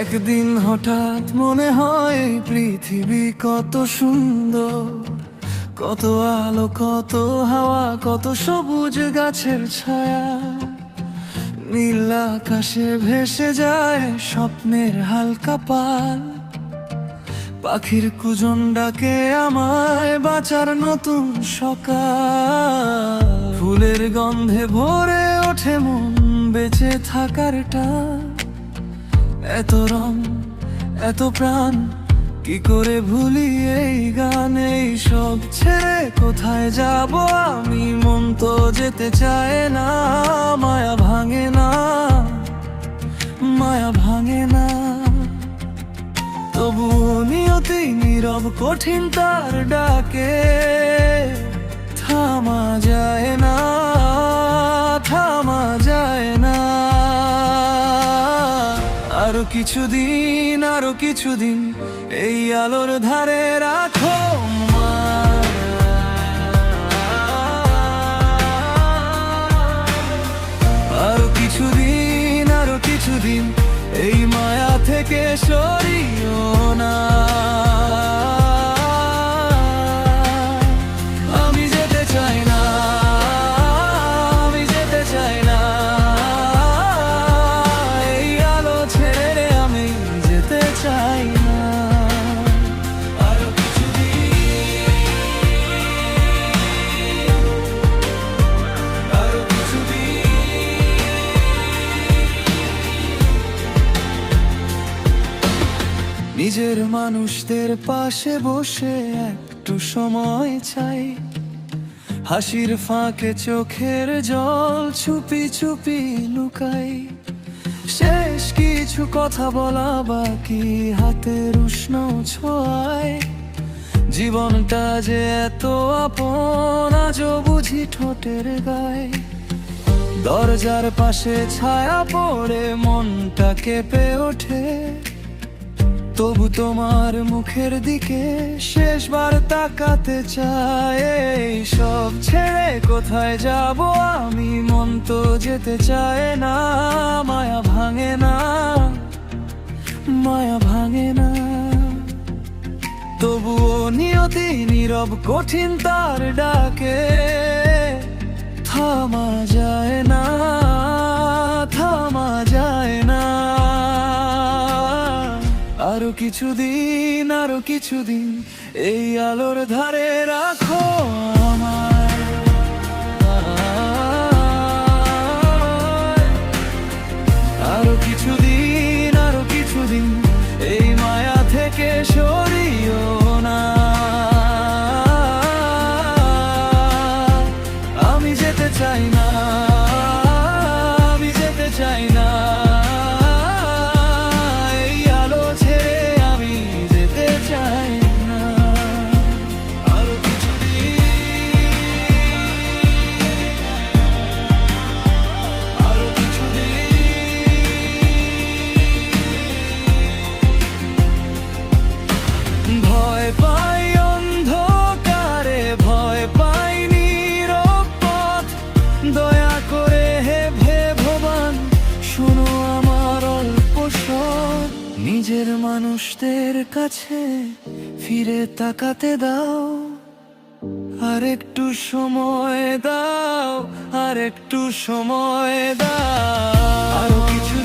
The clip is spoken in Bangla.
একদিন হঠাৎ মনে হয় পৃথিবী কত সুন্দর, কত আলো, কত হাওয়া, কত সবুজ গাছের ছায়া। নীল আকাশে ভেসে যায় স্বপ্নের হালকা পাল, পাখির কুজন ডাকে আমায় বাঁচার নতুন সকাল। ফুলের গন্ধে ভরে ওঠে মন, বেঁচে থাকার টান। এত রং, এত প্রাণ, কি করে ভুলি এই গান? এই সব ছেড়ে কোথায় যাব আমি? মন তো যেতে চায় না, মায়া ভাঙে না, মায়া ভাঙে না। তবুও নিয়তি নীরব কঠিন তার ডাকে, থামা যায় না, থামা যায় না। আরো কিছুদিন, আরো কিছুদিন এই আলোর ধারে রাখো আরো কিছুদিন, আরো কিছুদিন এই মায়া থেকে সরিও না। আমি যেতে চাই না, আমি যেতে চাই না, এই আলো ছেড়ে আমি যেতে চাই না। আরো কিছুদিন, আরো কিছুদিন নিজের মানুষদের পাশে বসে একটু সময় চাই। হাসির ফাঁকে চোখের জল চুপি চুপি লুকাই। শেষ কিছু কথা বলা বাকি, হাতের উষ্ণ ছোঁয়ায়। জীবনটা যে এত আপন, আজও বুঝি ঠোঁটের গায়ে। দরজার পাশে ছায়া পড়ে মনটা কেঁপে ওঠে, তবু তোমার মুখের দিকে শেষবার তাকাতে চাই। এই সব ছেড়ে কোথায় যাব আমি? মন তো যেতে চায় না, মায়া ভাঙে না, মায়া ভাঙে না। তবুও নিয়তি নীরব কঠিন তার ডাকে, থামা যায় না, থামা যায় না। আরো কিছুদিন, আরো কিছুদিন এই আলোর ধারে রাখো আমায়। আরো কিছুদিন, আরো কিছুদিন এই মায়া থেকে সরিও না। আমি যেতে চাই না, আমি যেতে চাই না, এই আলো ছেড়ে আমি যেতে চাই না। আরো কিছুদিন, আরো কিছুদিন ভয় পাই অন্ধকারে, ভয় পাই নীরব পথ। দয়া করে হে ভগবান, শোনো আমার অল্প স্বর। নিজের মানুষদের কাছে ফিরে তাকাতে দাও, আর একটু সময় দাও, আর একটু সময় দাও। আরো কিছু